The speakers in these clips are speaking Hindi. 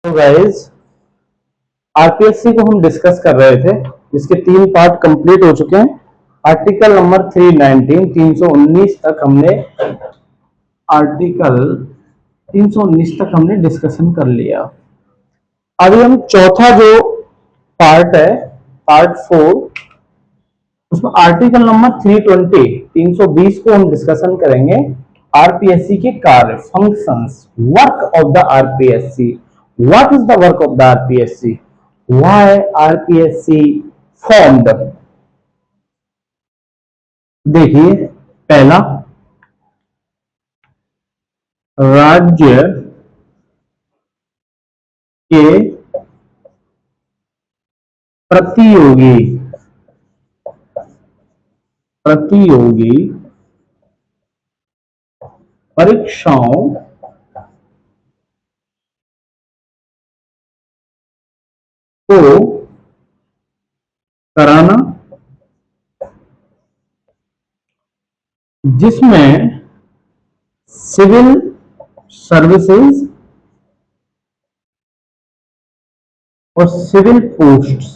तो गाइस, आरपीएससी को हम डिस्कस कर रहे थे, जिसके 3 पार्ट कंप्लीट हो चुके हैं। आर्टिकल नंबर 319 319 तक हमने आर्टिकल 319 तक हमने डिस्कशन कर लिया। अभी हम चौथा जो पार्ट है, पार्ट 4, उसमें आर्टिकल नंबर 320 320 को हम डिस्कशन करेंगे। आरपीएससी के कार्य, functions, work of the RPSC. What is the work of the RPSC? Why RPSC formed? देखिए, पहला, राज्य के प्रतियोगी प्रतियोगी परीक्षाओं को कराना, जिसमें सिविल सर्विसेज और civil posts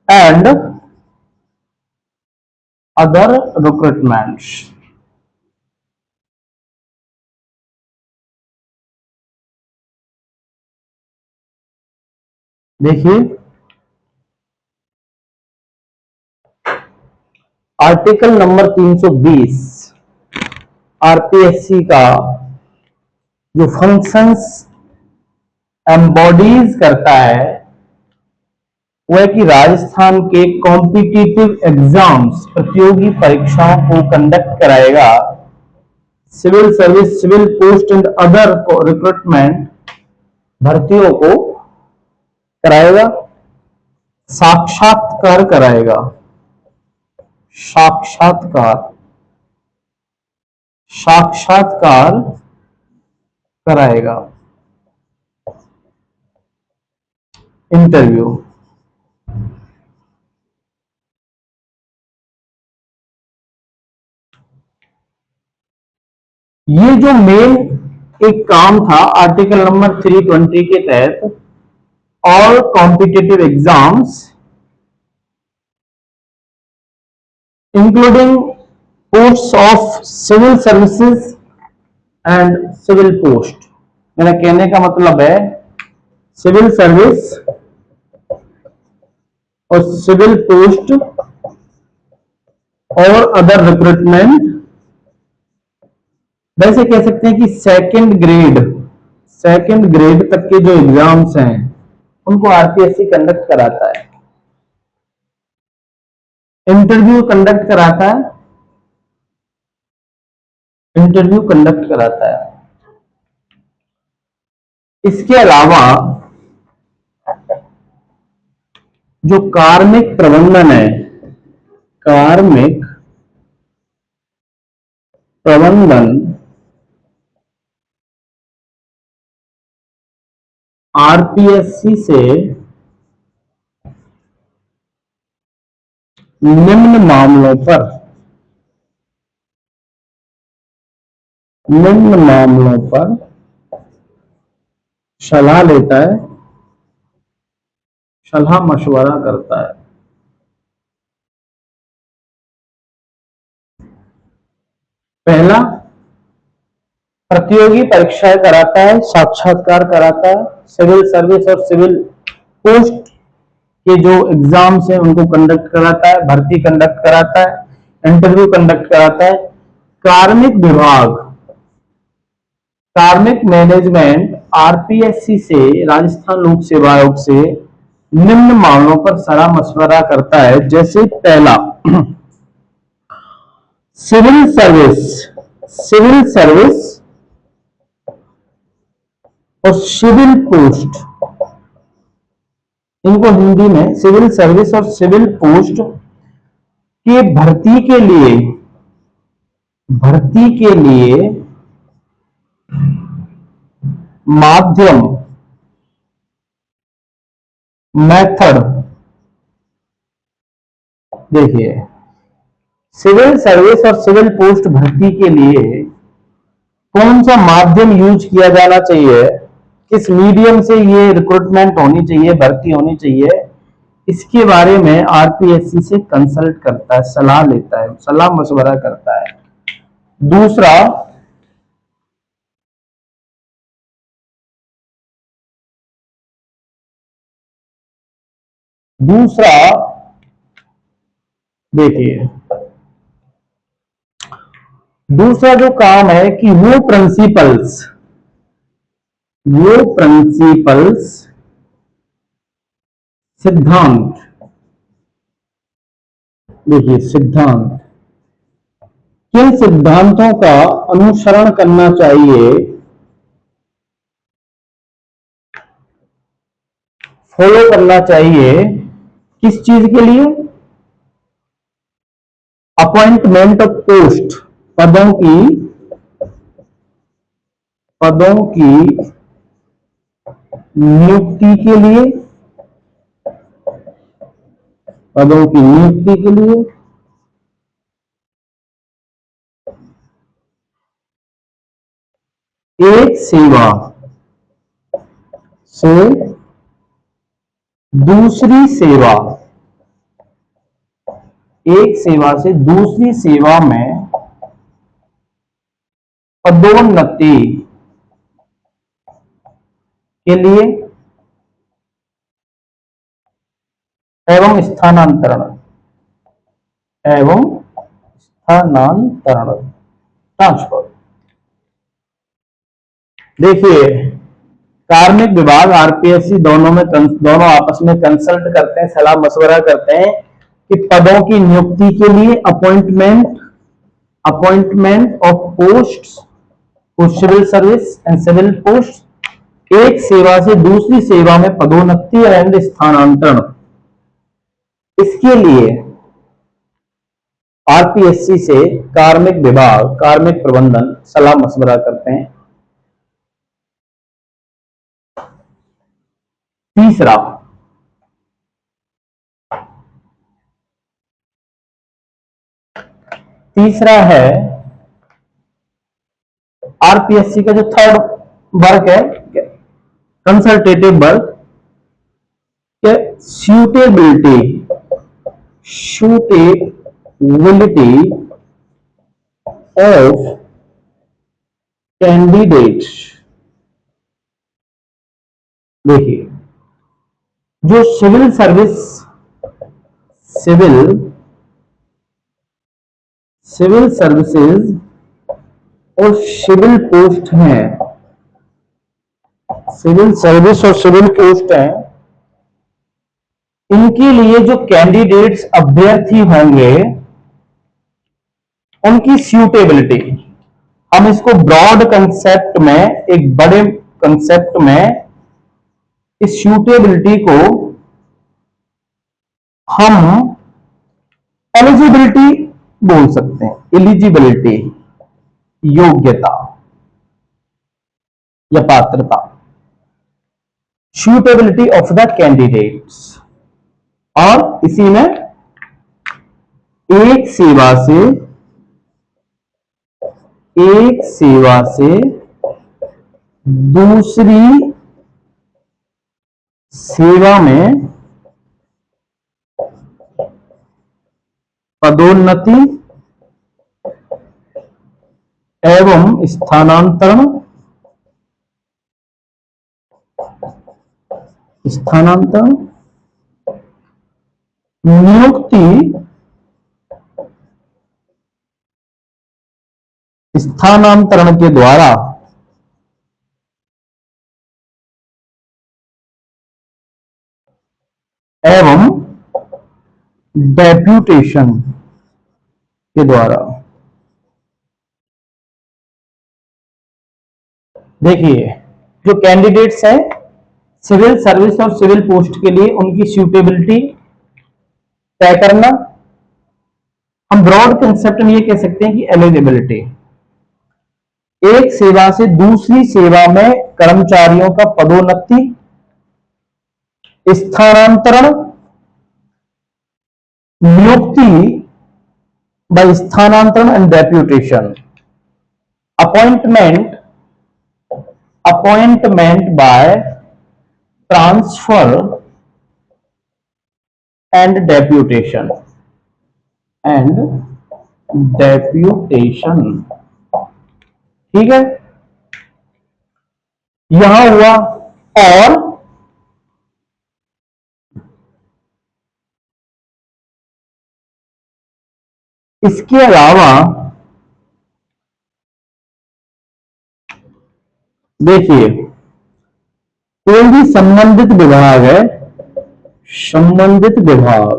and other recruitments. देखिए, आर्टिकल नंबर 320 आरपीएससी का जो फंक्शंस एम्बॉडीज करता है, वह कि राजस्थान के कॉम्पिटिटिव एग्जाम्स, प्रतियोगी परीक्षाओं को कंडक्ट कराएगा, civil service, civil post and other recruitment, भर्तियों को कराएगा, साक्षात्कार कराएगा, साक्षात्कार साक्षात्कार कराएगा, इंटरव्यू। ये जो मेन एक काम था आर्टिकल नंबर 320 के तहत, all competitive exams including posts of civil services and civil post. मेरा कहने का मतलब है, सिविल सर्विस और सिविल पोस्ट और अदर रिक्रूटमेंट, वैसे कह सकते हैं कि सेकंड ग्रेड तक के जो एग्जाम्स हैं, उनको आरपीएससी कंडक्ट कराता है, इंटरव्यू कंडक्ट कराता है, इंटरव्यू कंडक्ट कराता है। इसके अलावा जो कार्मिक प्रबंधन है, कार्मिक प्रबंधन आरपीएससी से निम्न मामलों पर सलाह लेता है, सलाह मशवरा करता है। पहला, प्रतियोगी परीक्षाएं कराता है, साक्षात्कार कराता है, सिविल सर्विस और सिविल पोस्ट के जो एग्जाम्स हैं उनको कंडक्ट कराता है, भर्ती कंडक्ट कराता है, इंटरव्यू कंडक्ट कराता है। कार्मिक विभाग, कार्मिक मैनेजमेंट आरपीएससी से, राजस्थान लोक सेवा आयोग से निम्न मामलों पर सलाह मशवरा करता है। जैसे पहला, सिविल सर्विस और सिविल पोस्ट, इनको हिंदी में सिविल सर्विस और सिविल पोस्ट के भर्ती के लिए माध्यम, मेथड। देखिए, सिविल सर्विस और सिविल पोस्ट भर्ती के लिए कौन सा माध्यम यूज किया जाना चाहिए, किस मीडियम से ये रिक्रूटमेंट होनी चाहिए, भर्ती होनी चाहिए, इसके बारे में आरपीएससी से कंसल्ट करता है, सलाह लेता है, सलाह मशवरा करता है। दूसरा, देखिए दूसरा जो काम है कि वो प्रिंसिपल्स सिद्धांत, देखिए सिद्धांत, किन सिद्धांतों का अनुसरण करना चाहिए, फॉलो करना चाहिए, किस चीज के लिए, अपॉइंटमेंट ऑफ पोस्ट, पदों की नियुक्ति के लिए, पदों की नियुक्ति के लिए, एक सेवा से दूसरी सेवा, एक सेवा से दूसरी सेवा में पदोन्नति के लिए एवं स्थानांतरण ट्रांसफर। देखिए कार्मिक विभाग आरपीएससी दोनों आपस में कंसल्ट करते हैं, सलाह मशवरा करते हैं कि पदों की नियुक्ति के लिए appointment of posts for civil service and civil post, एक सेवा से दूसरी सेवा में पदोन्नति एंड स्थानांतरण, इसके लिए आरपीएससी से कार्मिक विभाग, कार्मिक प्रबंधन सलाह मशवरा करते हैं। तीसरा है आरपीएससी का जो थर्ड वर्क है, consultative work, suitability of candidates. देखिए जो सिविल सर्विसेज और सिविल पोस्ट हैं, सिविल सर्विस और सिविल पोस्ट हैं, इनके लिए जो कैंडिडेट्स अभ्यर्थी होंगे उनकी सूटेबिलिटी, हम इसको ब्रॉड कंसेप्ट में, एक बड़े कंसेप्ट में इस सूटेबिलिटी को हम एलिजिबिलिटी बोल सकते हैं, एलिजिबिलिटी योग्यता या पात्रता, सूटेबिलिटी ऑफ द कैंडिडेट्स। और इसी में एक सेवा से दूसरी सेवा में पदोन्नति एवं स्थानांतरण नियुक्ति, स्थानांतरण के द्वारा एवं डेप्यूटेशन के द्वारा। देखिए जो कैंडिडेट्स हैं सिविल सर्विस और सिविल पोस्ट के लिए, उनकी सूटेबिलिटी तय करना, हम ब्रॉड कंसेप्ट में ये कह सकते हैं कि एलिजिबिलिटी, एक सेवा से दूसरी सेवा में कर्मचारियों का पदोन्नति, स्थानांतरण, नियुक्ति बाय स्थानांतरण and deputation, appointment by transfer and deputation ठीक है, यहां हुआ। और इसके अलावा देखिए, कोई भी संबंधित विभाग है, संबंधित विभाग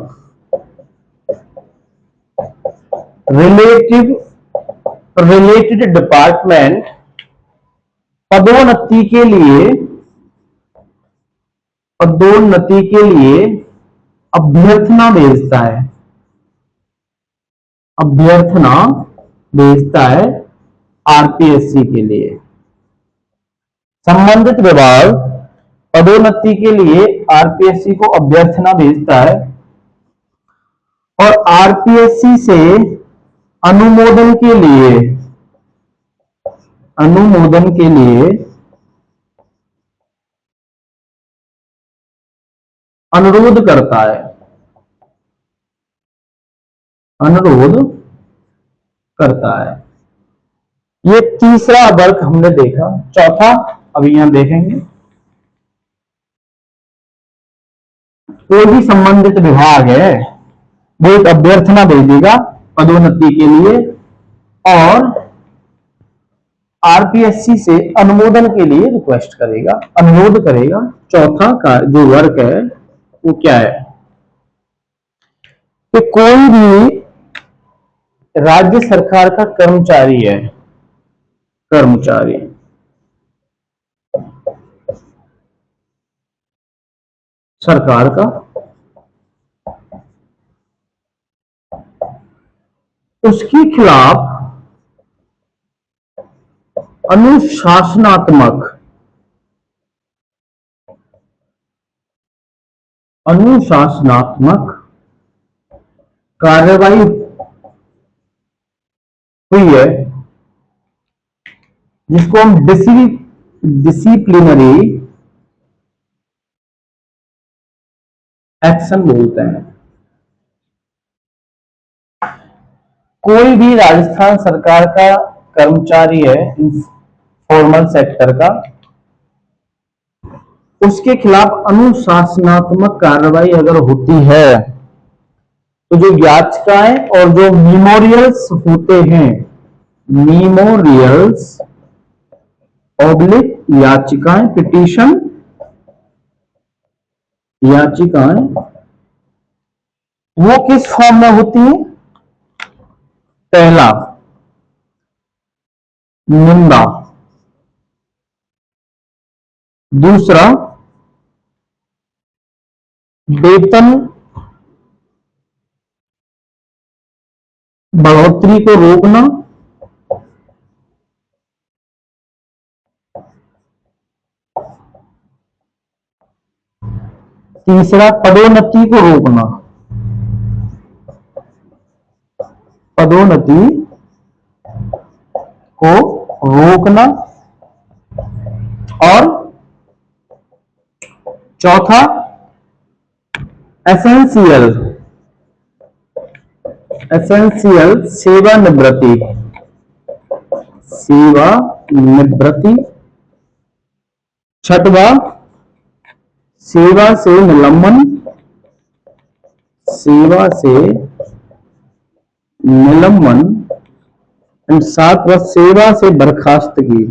रिलेटेड डिपार्टमेंट पदोन्नति के लिए अभ्यर्थना भेजता है आरपीएससी के लिए। संबंधित विभाग पदोन्नति के लिए आरपीएससी को अभ्यर्थना भेजता है और आरपीएससी से अनुमोदन के लिए अनुरोध करता है। ये तीसरा वर्ग हमने देखा। चौथा अभी यहां देखेंगे। कोई भी संबंधित विभाग है वो एक अभ्यर्थना भेजेगा पदोन्नति के लिए और आरपीएससी से अनुमोदन के लिए रिक्वेस्ट करेगा, अनुरोध करेगा। चौथा का जो वर्ग है वो क्या है कि कोई भी राज्य सरकार का कर्मचारी है, सरकार का, उसके खिलाफ अनुशासनात्मक कार्रवाई हुई है, जिसको हम डिसिप्लिनरी एक्शन बोलते हैं। कोई भी राजस्थान सरकार का कर्मचारी है फॉर्मल सेक्टर का, उसके खिलाफ अनुशासनात्मक कार्रवाई अगर होती है तो जो याचिकाएं और जो मेमोरियल्स होते हैं, मेमोरियल्स ऑब्लिक याचिकाएं, पिटीशन याचिकाएं, वो किस फॉर्म में होती है? पहला निंदा, दूसरा वेतन बढ़ोतरी को रोकना, तीसरा पदोन्नति को रोकना, और चौथा एसेंशियल सेवानिवृत्ति, छठवा सेवा से निलंबन, एंड सातवां सेवा से बर्खास्तगी,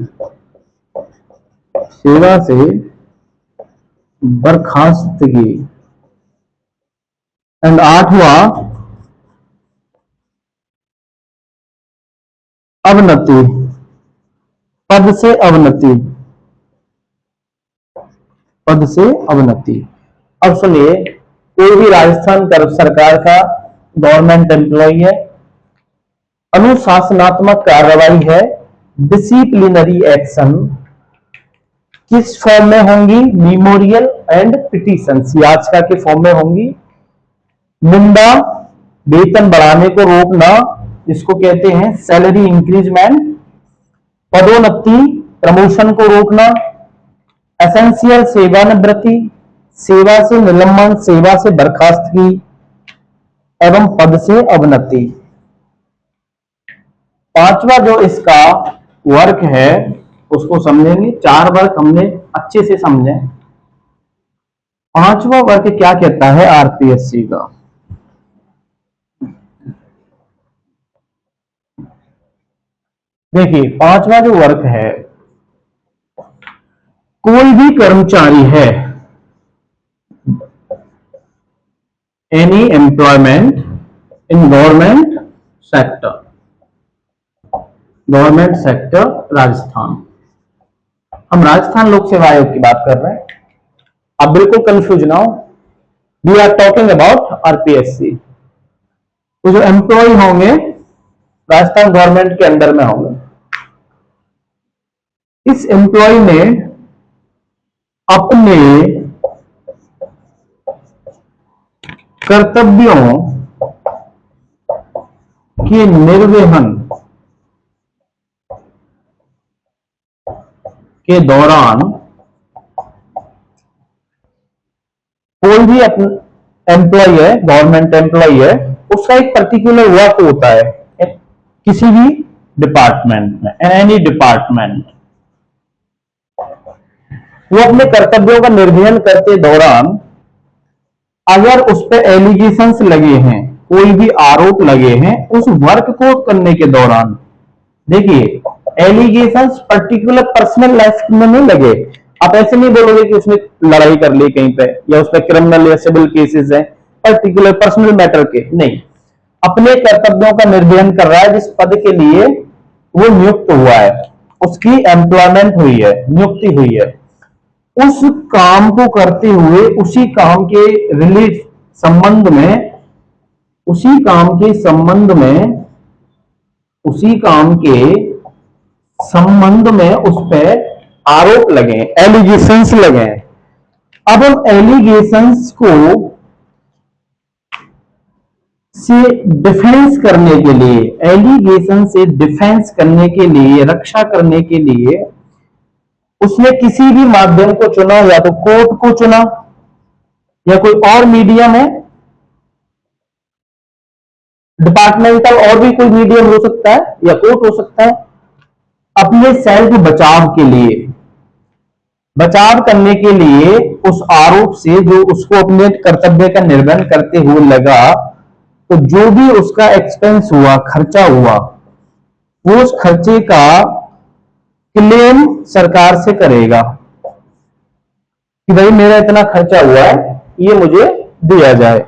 एंड आठवां अवनति, पद से अवनति। अब सुनिए, कोई भी राजस्थान सरकार का गवर्नमेंट एम्प्लॉय है, अनुशासनात्मक कार्रवाई है, डिसिप्लिनरी एक्शन किस फॉर्म में होंगी? मेमोरियल एंड पिटीशन, याचिका के फॉर्म में होंगी। निंदा, वेतन बढ़ाने को रोकना, जिसको कहते हैं सैलरी इंक्रीजमेंट, पदोन्नति प्रमोशन को रोकना, एसेंशियल सेवानिवृत्ति, सेवा से निलंबन, सेवा से बर्खास्तगी एवं पद से अवनति। पांचवा जो इसका वर्क है उसको समझेंगे। चार वर्क हमने अच्छे से समझे। पांचवा वर्क क्या कहता है आरपीएससी का। देखिए पांचवा जो वर्क है, कोई भी कर्मचारी है, any employment in government sector Rajasthan. हम राजस्थान लोक सेवा आयोग की बात कर रहे हैं, आप बिल्कुल कंफ्यूज ना हो। We are talking about RPSC. तो जो एम्प्लॉय होंगे राजस्थान गवर्नमेंट के अंडर में होंगे, इस एम्प्लॉय ने अपने कर्तव्यों के निर्वहन के दौरान, कोई भी एम्प्लॉय है, गवर्नमेंट एम्प्लॉय है, उसका एक पर्टिकुलर वर्क होता है किसी भी डिपार्टमेंट में, एनी डिपार्टमेंट। वो अपने कर्तव्यों का निर्वहन करते दौरान अगर उस पर एलिगेशंस लगे हैं, कोई भी आरोप लगे हैं उस वर्क को करने के दौरान, देखिए एलिगेशंस पर्टिकुलर पर्सनल लाइफ में नहीं लगे। आप ऐसे नहीं बोलोगे कि उसने लड़ाई कर ली कहीं पे या उस पर क्रिमिनल या सिविल केसेस हैं पर्टिकुलर पर्सनल मैटर के, नहीं। अपने कर्तव्यों का निर्वहन कर रहा है, जिस पद के लिए वो नियुक्त हुआ है, उसकी एम्प्लॉयमेंट हुई है, नियुक्ति हुई है, उस काम को करते हुए उसी काम के रिलेट संबंध में, उसी काम के संबंध में, उसी काम के संबंध में उस पर आरोप लगे, एलिगेशंस लगे। अब उन एलिगेशंस को से डिफेंस करने के लिए, एलिगेशन से डिफेंस करने के लिए, रक्षा करने के लिए उसने किसी भी माध्यम को चुना, या तो कोर्ट को चुना या कोई और मीडियम है, डिपार्टमेंटल और भी कोई मीडियम हो सकता है या कोर्ट हो सकता है। अपने सेल्फ बचाव के लिए, बचाव करने के लिए उस आरोप से जो उसको अपने कर्तव्य का निर्वहन करते हुए लगा, तो जो भी उसका एक्सपेंस हुआ, खर्चा हुआ, वो उस खर्चे का क्लेम सरकार से करेगा कि भाई मेरा इतना खर्चा हुआ है, ये मुझे दिया जाए,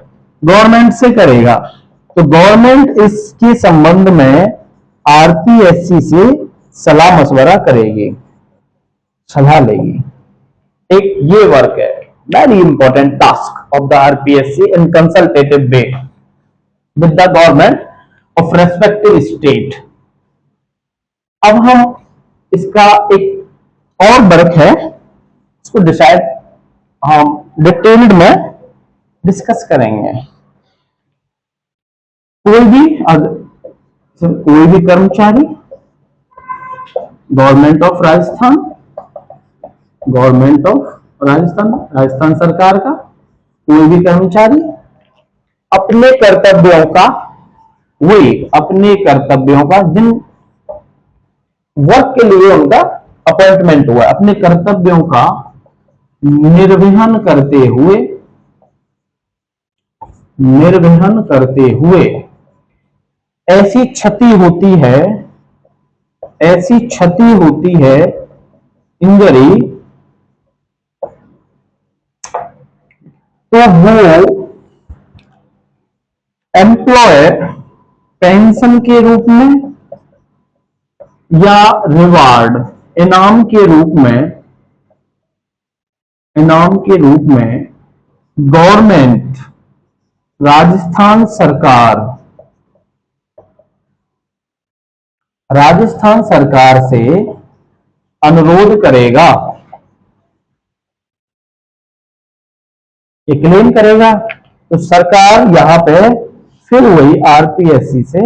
गवर्नमेंट से करेगा। तो गवर्नमेंट इसके संबंध में आरपीएससी से सलाह मशवरा करेगी, सलाह लेगी। एक ये वर्क है, very important task of the RPSC in consultative way with the government of respective state. अब हम इसका एक और वर्क है, इसको डिसाइड हम डिटेल्ड में डिस्कस करेंगे। कोई भी कर्मचारी गवर्नमेंट ऑफ राजस्थान, राजस्थान सरकार का कोई भी कर्मचारी अपने कर्तव्यों का, वही अपने कर्तव्यों का, जिन वर्क के लिए उनका अपॉइंटमेंट हुआ, अपने कर्तव्यों का निर्वहन करते हुए ऐसी क्षति होती है इंजरी, तो वो एम्प्लॉय पेंशन के रूप में या रिवार्ड, इनाम के रूप में गवर्नमेंट, राजस्थान सरकार से अनुरोध करेगा, ये क्लेम करेगा। तो सरकार यहां पे फिर वही आरपीएससी से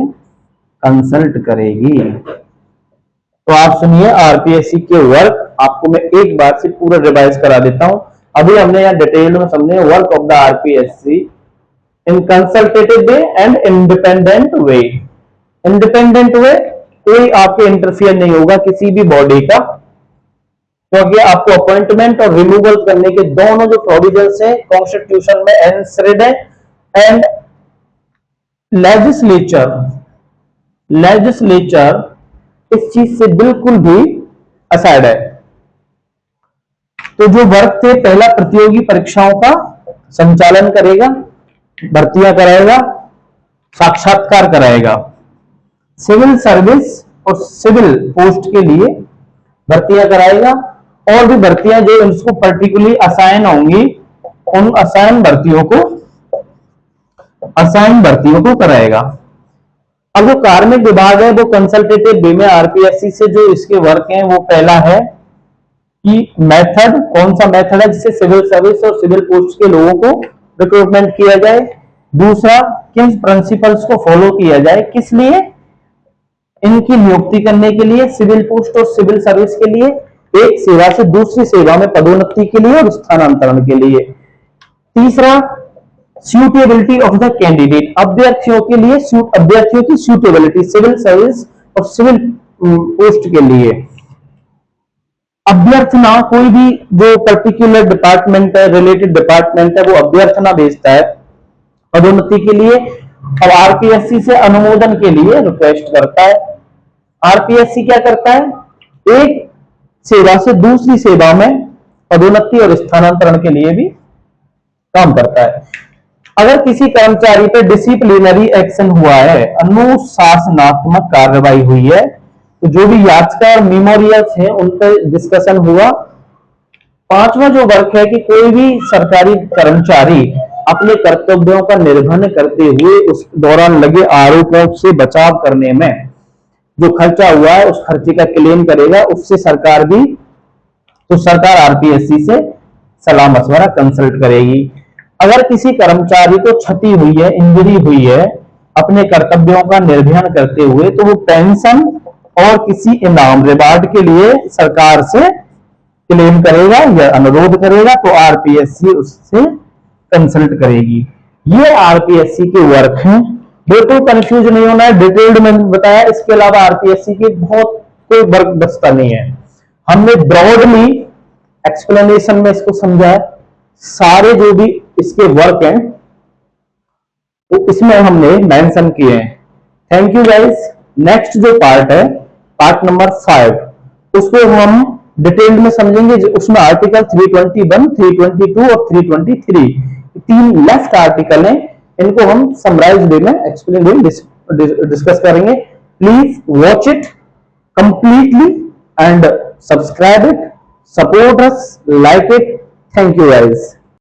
कंसल्ट करेगी। तो आप सुनिए आरपीएससी के वर्क, आपको मैं एक बार से पूरा रिवाइज करा देता हूं। अभी हमने यहाँ डिटेल में समझे work of the RPSC in consultative way and independent way. Independent way, कोई आपके इंटरफियर नहीं होगा किसी भी बॉडी का, क्योंकि आपको अपॉइंटमेंट और रिमूवल करने के दोनों जो प्रोविजंस है कॉन्स्टिट्यूशन में एंसर्ड है। एंड लेजिस्लेचर इस चीज से बिल्कुल भी असाइड है। तो जो वर्क थे, पहला प्रतियोगी परीक्षाओं का संचालन करेगा, भर्तियां कराएगा, साक्षात्कार कराएगा, सिविल सर्विस और सिविल पोस्ट के लिए भर्तियां कराएगा, और भी भर्तियां जो इसको पर्टिकुलरली असाइन होंगी उन असाइन भर्तियों को कराएगा। अब जो कार्मिक विभाग है वो कंसल्टेटिव वे में आरपीएससी से जो इसके वर्क हैं वो पहला है कि मेथड, कौन सा मेथड है जिससे सिविल सर्विस और सिविल पोस्ट के लोगों को रिक्रूटमेंट किया जाए। दूसरा, किन प्रिंसिपल्स को फॉलो किया जाए, किस लिए, इनकी नियुक्ति करने के लिए, सिविल पोस्ट और सिविल सर्विस के लिए, एक सेवा से दूसरी सेवा में पदोन्नति के लिए और स्थानांतरण के लिए। तीसरा, सूटेबिलिटी ऑफ द कैंडिडेट, अभ्यर्थियों की सूटेबिलिटी सिविल सर्विस और सिविल पोस्ट के लिए। अभ्यर्थना, कोई भी जो पर्टिकुलर डिपार्टमेंट है, रिलेटेड डिपार्टमेंट है, वो अभ्यर्थना भेजता है पदोन्नति के लिए, अब आरपीएससी से अनुमोदन के लिए रिक्वेस्ट करता है। आरपीएससी क्या करता है, एक सेवा से दूसरी सेवा में पदोन्नति और स्थानांतरण के लिए भी काम करता है। अगर किसी कर्मचारी पर डिसिप्लिनरी एक्शन हुआ है, अनुशासनात्मक कार्रवाई हुई है, तो जो भी याचिका और मेमोरियल्स हैं उन पर डिस्कशन हुआ। पांचवा जो वर्क है कि कोई भी सरकारी कर्मचारी अपने कर्तव्यों का निर्वहन करते हुए उस दौरान लगे आरोपों से बचाव करने में जो खर्चा हुआ है उस खर्चे का क्लेम करेगा, उससे सरकार आरपीएससी से सलाह मशवरा कंसल्ट करेगी। अगर किसी कर्मचारी को क्षति हुई है, इंजरी हुई है अपने कर्तव्यों का निर्वहन करते हुए, तो वो पेंशन और किसी इनाम रिवार्ड के लिए सरकार से क्लेम करेगा या अनुरोध करेगा, तो आरपीएससी उससे कंसल्ट करेगी। ये आरपीएससी के वर्क हैं, बिल्कुल कंफ्यूज नहीं होना है, डिटेल्ड में बताया। इसके अलावा आरपीएससी के बहुत कोई वर्क बचता नहीं है। हमने ब्रॉडली एक्सप्लेनेशन में इसको समझाया, सारे जो भी इसके वर्क हैं वो इसमें हमने मेंशन किए हैं। Thank you guys. नेक्स्ट जो पार्ट है, पार्ट नंबर 5, उसको हम डिटेल में समझेंगे। उसमें आर्टिकल 321, 322 और 323 तीन लेफ्ट आर्टिकल हैं, इनको हम समराइज वे में एक्सप्लेन वे डिस्कस करेंगे। Please watch it completely and subscribe it, support us, like it. Thank you guys.